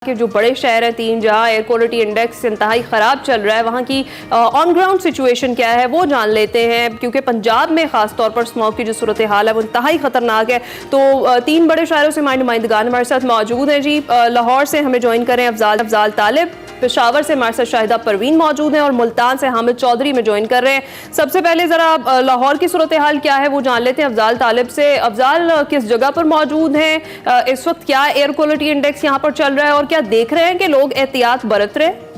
के जो बड़े शहर हैं तीन, जहां एयर क्वालिटी इंडेक्स इंतहाई ख़राब चल रहा है, वहां की ऑन ग्राउंड सिचुएशन क्या है वो जान लेते हैं, क्योंकि पंजाब में ख़ास तौर पर स्मॉग की जो सूरत हाल है वो इंतहाई ख़तरनाक है। तो तीन बड़े शहरों से नुमाइंदगान हमारे साथ मौजूद हैं। जी, लाहौर से हमें ज्वाइन करें अफजाल तालिब, पेशावर से हमारे साथ शाहिदा परवीन मौजूद हैं और मुल्तान से हामिद चौधरी में ज्वाइन कर रहे हैं। सबसे पहले ज़रा लाहौर की सूरत हाल क्या है वो जान लेते हैं अफजाल तालिब से। अफजाल, किस जगह पर मौजूद हैं, इस वक्त क्या एयर क्वालिटी इंडेक्स यहाँ पर चल रहा है और क्या देख रहे हैं कि लोग एहतियात बरत रहे हैं?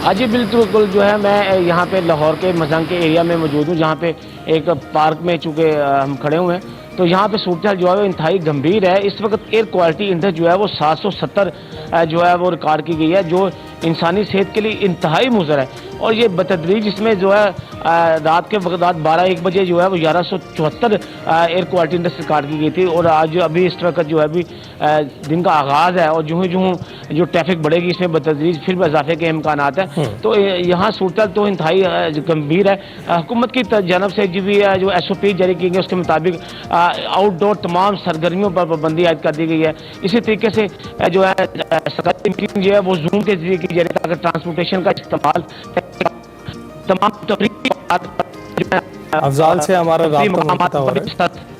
हाँ जी, बिल्कुल जो है मैं यहाँ पे लाहौर के मजंग के एरिया में मौजूद हूँ, जहाँ पे एक पार्क में चूँकि हम खड़े हुए हैं। तो यहाँ पे सूरत जो है वो इंतहाई गंभीर है। इस वक्त एयर क्वालिटी इंडेक्स जो है वो 770 जो है वो रिकॉर्ड की गई है, जो इंसानी सेहत के लिए इंतहाई मुज़र है। और ये बतदरीज इसमें जो है रात के वक्त 12-1 बजे जो है वो 1174 एयर क्वालिटी इंडेक्स रिकॉर्ड की गई थी। और आज अभी इस वक्त जो है अभी दिन का आगाज़ है और जो ट्रैफिक बढ़ेगी इसमें बतदरीज फिर इजाफे के इम्कान हैं। तो यहाँ सूरत तो इंतहाई गंभीर है। हुकूमत की जानब से जो भी जो SOP जारी की गई उसके मुताबिक आउटडोर तमाम सरगर्मियों पर पाबंदी आयद कर दी गई है। इसी तरीके से जो है सरकारी मीटिंग जो है वो जूम के जरिए की जा रही है, ताकि ट्रांसपोर्टेशन का इस्तेमाल तमाम अफजाल से हमारा राब्ता मुनक़ता हो रहा है।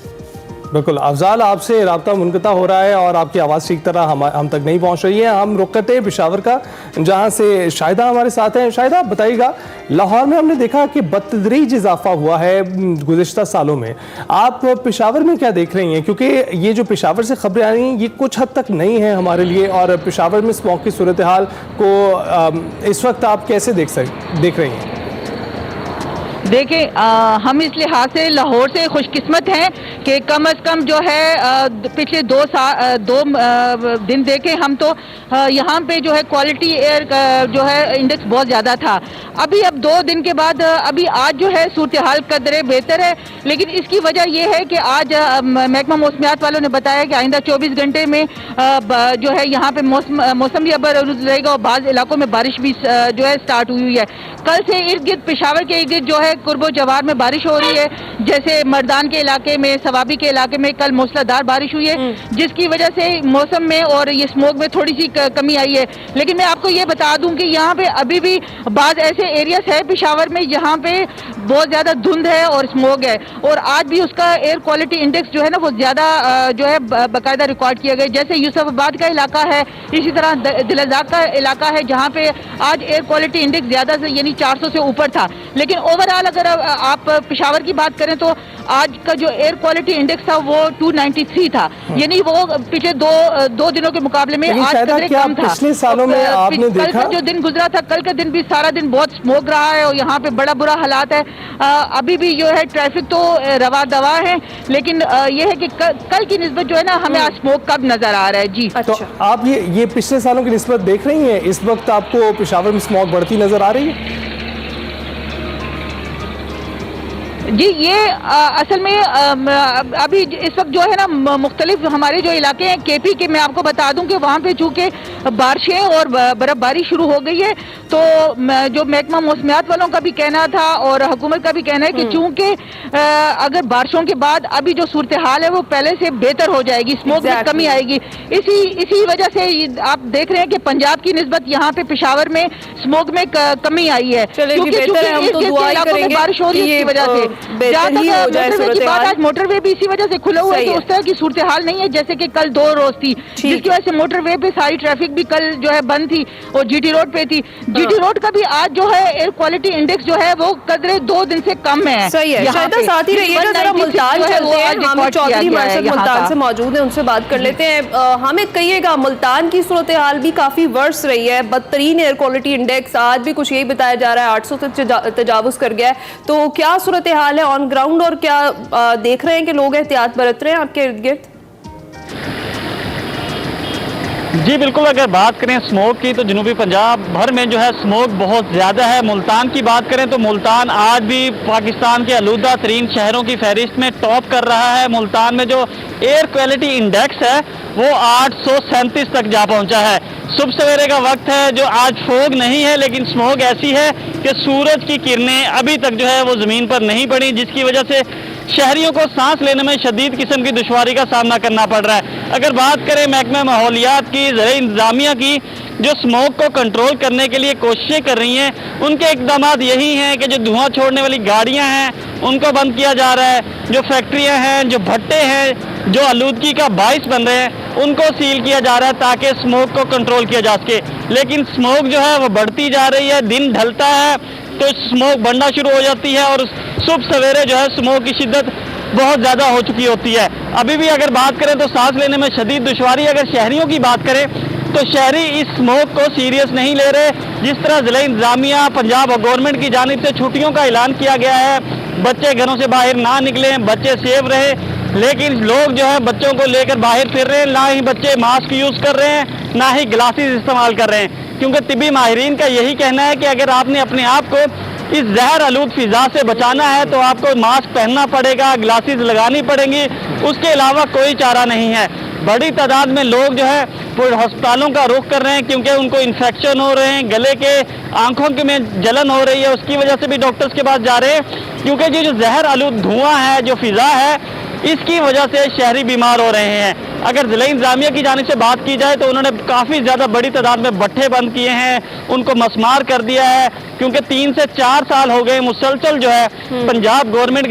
बिल्कुल अफजाल, आपसे राब्ता मुनक़ता हो रहा है और आपकी आवाज़ ठीक तरह हम तक नहीं पहुंच रही है। हम रुख करते हैं पेशावर का, जहां से शाहिदा हमारे साथ हैं। शाहिदा, बताइएगा, लाहौर में हमने देखा कि बतदरीज इजाफा हुआ है गुज़िश्ता सालों में। आप पेशावर में क्या देख रही हैं, क्योंकि ये जो पेशावर से खबरें आ रही हैं ये कुछ हद तक नई हैं हमारे लिए, और पेशावर में स्मॉग की सूरत हाल को इस वक्त आप कैसे देख रही हैं? देखिए, हम इस लिहाज से लाहौर से खुशकिस्मत हैं कि कम अज़ कम जो है पिछले दो दिन देखे हम तो यहाँ पे जो है क्वालिटी एयर जो है इंडेक्स बहुत ज़्यादा था। अब 2 दिन के बाद अभी आज जो है सूरत हाल कदरे बेहतर है, लेकिन इसकी वजह यह है कि आज महकमा मौसमियात वालों ने बताया कि आइंदा 24 घंटे में जो है यहाँ पे मौसम भी अब रहेगा और बाज़ इलाकों में बारिश भी जो है स्टार्ट हुई है। कल से इर्द गिर्द पेशावर के इर्द गिर्द जो है कुर्बो जवार में बारिश हो रही है, जैसे मर्दान के इलाके में, सवाबी के इलाके में कल मूसलाधार बारिश हुई है, जिसकी वजह से मौसम में और ये स्मोक में थोड़ी सी कमी आई है। लेकिन मैं आपको ये बता दूं कि यहाँ पे अभी भी बाज़ ऐसे एरियाज है पेशावर में जहाँ पे बहुत ज़्यादा धुंध है और स्मोक है, और आज भी उसका एयर क्वालिटी इंडेक्स जो है ना वो ज़्यादा जो है बाकायदा रिकॉर्ड किया गया। जैसे यूसुफाबाद का इलाका है, इसी तरह दिलजाद का इलाका है, जहाँ पे आज एयर क्वालिटी इंडेक्स ज़्यादा से यानी 400 से ऊपर था। लेकिन ओवरऑल अगर आप पेशावर की बात करें तो आज का जो एयर क्वालिटी इंडेक्स था वो 293 था, यानी वो पिछले दो दिनों के मुकाबले में आज कदरे कम था। पिछले सालों में आपने देखा, कल का जो दिन गुजरा था, कल का दिन भी सारा दिन बहुत स्मोक रहा है और यहाँ पे बड़ा बुरा हालात है। अभी भी जो है ट्रैफिक तो रवा दवा है, लेकिन ये है कि कल की निस्बत जो है ना हमें आज स्मोक कब नजर आ रहा है। जी, तो आप ये पिछले सालों की निस्बत देख रही हैं, इस वक्त आपको पेशावर में स्मोक बढ़ती नजर आ रही है? जी, ये असल में अभी इस वक्त जो है ना मुख्तलिफ हमारे जो इलाके हैं KP के, मैं आपको बता दूं कि वहाँ पे चूँकि बारिशें और बर्फबारी शुरू हो गई है, तो जो महकमा मौसमियात वालों का भी कहना था और हुकूमत का भी कहना है कि चूँकि अगर बारिशों के बाद अभी जो सूरत हाल है वो पहले से बेहतर हो जाएगी, स्मोक में कमी आएगी। इसी वजह से आप देख रहे हैं कि पंजाब की निस्बत यहाँ पे पेशावर में स्मोक में कमी आई है, क्योंकि बारिश हो रही है, इसकी वजह से मोटरवे की बात, आज मोटरवे भी इसी वजह से खुला हुआ है कि उस तरह की सूरत हाल नहीं है जैसे कि कल 2 रोज थी, जिसकी वजह से मोटरवे पे सारी ट्रैफिक भी कल जो है बंद थी और GT रोड पे थी। GT रोड का भी आज जो है एयर क्वालिटी इंडेक्स जो है वो कदरे 2 दिन से कम है। सही है। शायद साथ ही रहिएगा, जरा मुल्तान चलते हैं। हामिद चौधरी हमारे साथ मुल्तान से मौजूद है, उनसे बात कर लेते हैं। हामिद, कहिएगा, मुल्तान की सूरत हाल भी काफी वर्स रही है, बदतरीन एयर क्वालिटी इंडेक्स आज भी कुछ यही बताया जा रहा है 800 से तजावुज कर गया है। तो क्या सूरत हाल है ऑन ग्राउंड और क्या देख रहे हैं कि लोग एहतियात बरत रहे हैं आपके इर्द गिर्द? जी बिल्कुल, अगर बात करें स्मोक की तो जनूबी पंजाब भर में जो है स्मोक बहुत ज़्यादा है। मुल्तान की बात करें तो मुल्तान आज भी पाकिस्तान के आलूदा तरीन शहरों की फहरिस्त में टॉप कर रहा है। मुल्तान में जो एयर क्वालिटी इंडेक्स है वो 837 तक जा पहुंचा है। सुबह सवेरे का वक्त है, जो आज फोग नहीं है लेकिन स्मोक ऐसी है कि सूरज की किरणें अभी तक जो है वो ज़मीन पर नहीं पड़ी, जिसकी वजह से शहरियों को सांस लेने में शदीद किस्म की दुश्वारी का सामना करना पड़ रहा है। अगर बात करें महकमा माहौलियात की, ज़राए इंतज़ामिया की, जो स्मोक को कंट्रोल करने के लिए कोशिशें कर रही हैं, उनके इकदाम यही हैं कि जो धुआं छोड़ने वाली गाड़ियां हैं उनको बंद किया जा रहा है, जो फैक्ट्रियां हैं, जो भट्टे हैं जो आलूदगी का बाइस बन रहे हैं उनको सील किया जा रहा है ताकि स्मोक को कंट्रोल किया जा सके। लेकिन स्मोक जो है वो बढ़ती जा रही है, दिन ढलता है तो स्मोक बढ़ना शुरू हो जाती है और सुबह सवेरे जो है स्मोक की शिद्दत बहुत ज़्यादा हो चुकी होती है। अभी भी अगर बात करें तो सांस लेने में शदीद दुश्वारी। अगर शहरियों की बात करें तो शहरी इस स्मोक को सीरियस नहीं ले रहे। जिस तरह ज़िला इंतज़ामिया, पंजाब गवर्नमेंट की जानिब से छुट्टियों का ऐलान किया गया है, बच्चे घरों से बाहर ना निकलें, बच्चे सेफ रहे, लेकिन लोग जो है बच्चों को लेकर बाहर फिर रहे हैं। ना ही बच्चे मास्क यूज़ कर रहे हैं, ना ही ग्लासेस इस्तेमाल कर रहे हैं, क्योंकि तिब्बी माहिरीन का यही कहना है कि अगर आपने अपने आप को इस जहर आलूद फिजा से बचाना है तो आपको मास्क पहनना पड़ेगा, ग्लासेस लगानी पड़ेंगी, उसके अलावा कोई चारा नहीं है। बड़ी तादाद में लोग जो है वो अस्पतालों का रुख कर रहे हैं क्योंकि उनको इन्फेक्शन हो रहे हैं, गले के, आंखों के में जलन हो रही है, उसकी वजह से भी डॉक्टर्स के पास जा रहे हैं, क्योंकि जो जहर आलूद धुआं है, जो फिजा है, इसकी वजह से शहरी बीमार हो रहे हैं। अगर ज़िला इंतज़ामिया की जानिब से बात की जाए तो उन्होंने काफ़ी ज़्यादा बड़ी तादाद में भट्ठे बंद किए हैं, उनको मसमार कर दिया है, क्योंकि 3 से 4 साल हो गए मुसलसल जो है पंजाब गवर्नमेंट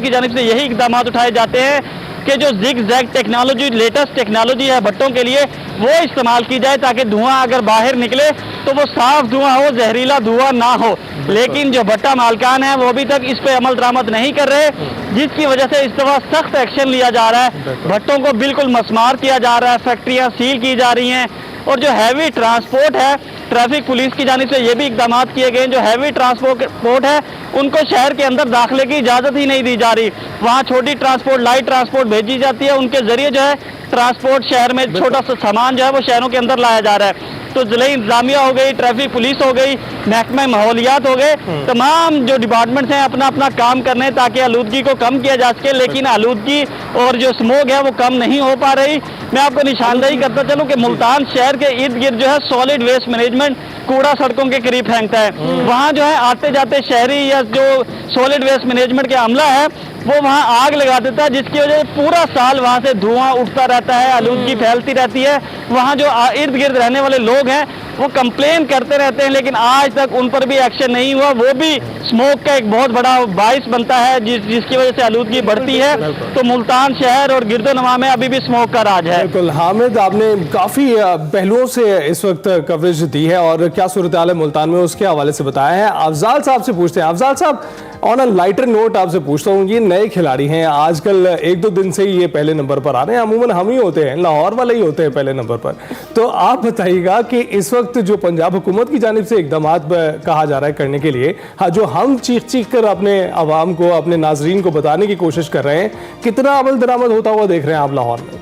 की जानिब से यही इकदाम उठाए जाते हैं कि जो zig zag technology, latest technology है भट्टों के लिए, वो इस्तेमाल की जाए ताकि धुआं अगर बाहर निकले तो वो साफ धुआं हो, जहरीला धुआं ना हो। लेकिन जो भट्टा मालकान है वो अभी तक इस पे अमल दरामद नहीं कर रहे, जिसकी वजह से इस दफा सख्त एक्शन लिया जा रहा है। भट्टों को बिल्कुल मसमार किया जा रहा है, फैक्ट्रियां सील की जा रही हैं, और जो हैवी ट्रांसपोर्ट है, ट्रैफिक पुलिस की जानिब से ये भी इकदाम किए गए हैं, जो हैवी ट्रांसपोर्ट है उनको शहर के अंदर दाखिले की इजाज़त ही नहीं दी जा रही। वहाँ छोटी ट्रांसपोर्ट, लाइट ट्रांसपोर्ट भेजी जाती है, उनके जरिए जो है ट्रांसपोर्ट शहर में छोटा सा सामान जो है वो शहरों के अंदर लाया जा रहा है। तो ज़िला इंतज़ामिया हो गई, ट्रैफिक पुलिस हो गई, महकमा माहौलियात हो गए, तमाम जो डिपार्टमेंट्स हैं अपना अपना काम कर रहे हैं ताकि आलूदगी को कम किया जा सके, लेकिन आलूदगी और जो स्मोक है वो कम नहीं हो पा रही। मैं आपको निशानदेही करता चलूँ कि मुल्तान शहर के इर्द गिर्द जो है सॉलिड वेस्ट मैनेजमेंट कूड़ा सड़कों के करीब फेंकता है। वहाँ जो है आते जाते शहरी या जो सॉलिड वेस्ट मैनेजमेंट के अमला है वो वहाँ आग लगा देता है, जिसकी वजह से पूरा साल वहाँ से धुआं उठता रहता है, आलूदगी फैलती रहती है। वहाँ जो इर्द गिर्द रहने वाले लोग हैं वो कंप्लेन करते रहते हैं, लेकिन आज तक उन पर भी एक्शन नहीं हुआ। वो भी स्मोक का एक बहुत बड़ा बाइस बनता है जिसकी वजह से आलूदगी बढ़ती है। तो मुल्तान शहर और गिरदोनवा में अभी भी स्मोक का राज है। बिल्कुल हामिद, आपने काफ़ी पहलुओं से इस वक्त कवरेज दी है और क्या सूरत हाल है मुल्तान में उसके हवाले से बताया है। अफजाल साहब से पूछते हैं। अफजाल साहब, ऑन अ लाइटर नोट आपसे पूछता हूँ, ये नए खिलाड़ी हैं, आजकल 1-2 दिन से ही ये पहले नंबर पर आ रहे हैं, अमूमन हम ही होते हैं, लाहौर वाले ही होते हैं पहले नंबर पर। तो आप बताइएगा कि इस वक्त जो पंजाब हुकूमत की जानिब से इकदाम कहा जा रहा है करने के लिए, हाँ, जो हम चीख कर अपने अवाम को, अपने नाजरीन को बताने की कोशिश कर रहे हैं, कितना अमल दरामद होता हुआ देख रहे हैं आप लाहौर में?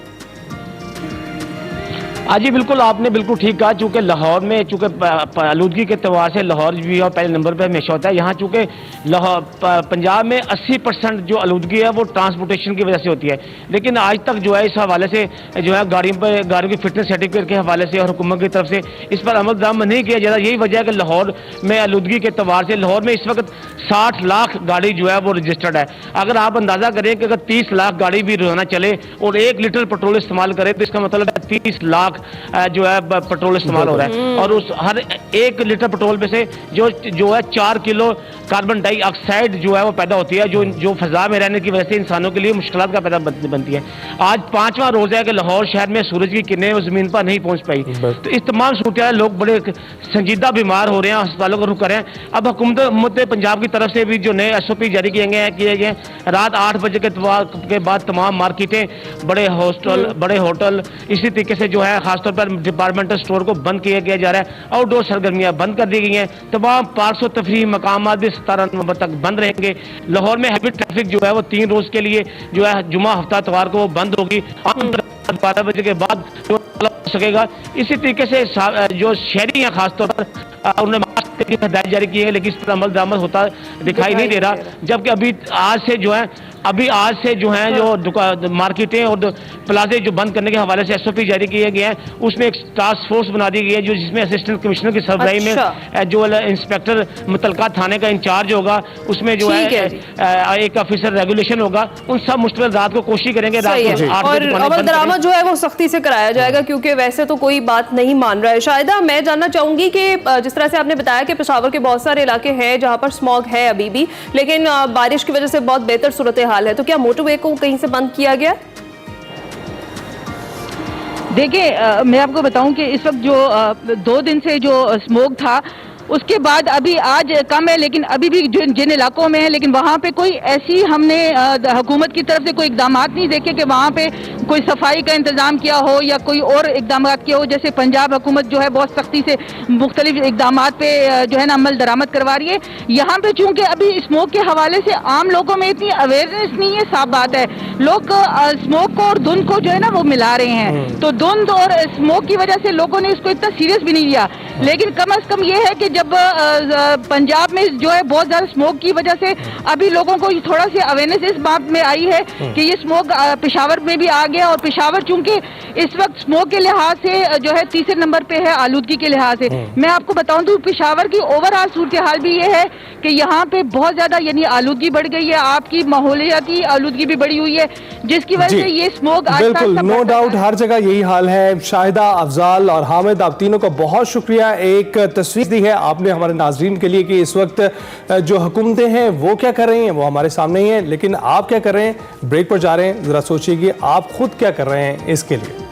जी बिल्कुल, आपने बिल्कुल ठीक कहा। चूँकि लाहौर में चूँकि आलूदगी के तवार से लाहौर भी और पहले नंबर पर हमेशा होता है। यहाँ चूँकि लाहौर पंजाब में 80% जो आलूदगी है वो ट्रांसपोर्टेशन की वजह से होती है, लेकिन आज तक जो है इस हवाले से जो है गाड़ियों की फिटनेस सर्टिफिकेट के हवाले से और हुकूमत की तरफ से इस पर अमल दरामद नहीं किया जाता। यही वजह है कि लाहौर में आलूदगी के तवार से लाहौर में इस वक्त 60 लाख गाड़ी जो है वो रजिस्टर्ड है। अगर आप अंदाज़ा करें कि अगर 30 लाख गाड़ी भी रोजाना चले और 1 लीटर पेट्रोल इस्तेमाल करें तो इसका मतलब है 30 लाख जो है पेट्रोल इस्तेमाल हो रहा है, और उस हर 1 लीटर पेट्रोल में से जो है 4 किलो कार्बन डाइऑक्साइड जो है वो पैदा होती है, जो फजा में रहने की वजह से इंसानों के लिए मुश्किलात का पैदा बनती है। आज 5वां रोज है कि लाहौर शहर में सूरज की किरणें उस जमीन पर नहीं पहुंच पाई। तो इस तमाम सूरत लोग बड़े संजीदा बीमार हो रहे हैं, अस्पतालों का रुख कर रहे हैं। अब हुकूमत पंजाब की तरफ से भी जो नए SOP जारी किए गए हैं, रात 8 बजे के बाद तमाम मार्केटें, बड़े होटल इसी तरीके से जो है खासतौर पर डिपार्टमेंटल स्टोर को बंद किया जा रहा है। आउटडोर सरगर्मियां बंद कर दी गई हैं। तमाम पार्क और तफरीही मकामात भी 17 नवंबर तक बंद रहेंगे। लाहौर में हैवी ट्रैफिक जो है वो 3 रोज के लिए जो है जुमा हफ्ता इतवार को वो बंद होगी। 12 बजे के बाद हो सकेगा। इसी तरीके से जो शहरी हैं खासतौर पर उन्होंने मास्क की हिदायत जारी की है, लेकिन इस पर अमल दरामद होता दिखाई नहीं दे रहा। जबकि अभी आज से जो है अभी आज से जो है जो मार्केटें और प्लाजे जो बंद करने के हवाले से SOP जारी किए गए हैं, उसमें एक टास्क फोर्स बना दी गई है जो जिसमें असिस्टेंट कमिश्नर की सरबराही में जो इंस्पेक्टर मुतलका थाने का इंचार्ज होगा, उसमें जो है एक ऑफिसर रेगुलेशन होगा। उन सब मुश्किल रात को कोशिश करेंगे रात को 8 और अमल दरामद जो है वो सख्ती से कराया जाएगा, क्योंकि वैसे तो कोई बात नहीं मान रहा है। शायदा, मैं जानना चाहूंगी कि जिस तरह से आपने बताया कि पेशावर के बहुत सारे इलाके हैं जहां पर स्मॉग है अभी भी, लेकिन बारिश की वजह से बहुत बेहतर सूरत हाल है, तो क्या मोटरवे को कहीं से बंद किया गया? देखिए, मैं आपको बताऊं कि इस वक्त जो 2 दिन से जो स्मोक था उसके बाद अभी आज कम है, लेकिन अभी भी जिन इलाकों में है, लेकिन वहाँ पे कोई ऐसी हमने हुकूमत की तरफ से कोई इकदाम नहीं देखे कि वहाँ पे कोई सफाई का इंतजाम किया हो या कोई और इकदाम किया हो। जैसे पंजाब हुकूमत जो है बहुत सख्ती से मुख्तलिफ इकदाम पे जो है ना अमल दरामद करवा रही है। यहाँ पे चूंकि अभी स्मोक के हवाले से आम लोगों में इतनी अवेयरनेस नहीं है, साफ बात है, लोग स्मोक को और धुंध को जो है ना वो मिला रहे हैं, तो धुंध और स्मोक की वजह से लोगों ने इसको इतना सीरियस भी नहीं लिया। लेकिन कम अज कम ये है कि जब पंजाब में जो है बहुत ज्यादा स्मोक की वजह से अभी लोगों को थोड़ा सी अवेयरनेस इस बात में आई है कि ये स्मोक पेशावर में भी आ गया, और पेशावर चूंकि इस वक्त स्मोक के लिहाज से जो है तीसरे नंबर पे है आलूदगी के लिहाज से। मैं आपको बताऊं तो पेशावर की ओवरऑल सूरत हाल भी ये है कि यहाँ पे बहुत ज्यादा यानी आलूदगी बढ़ गई है, आपकी माहौलियाती आलूदगी भी बढ़ी हुई है, जिसकी वजह से ये स्मोक बिल्कुल नो डाउट हर जगह यही हाल है। शाहिदा, अफजाल और हामिद, आप तीनों का बहुत शुक्रिया। एक तस्वीर दी है आपने हमारे नाजरीन के लिए कि इस वक्त जो हुकूमतें हैं वो क्या कर रही हैं, वो हमारे सामने ही है, लेकिन आप क्या कर रहे हैं? ब्रेक पर जा रहे हैं, जरा सोचिए कि आप खुद क्या कर रहे हैं इसके लिए।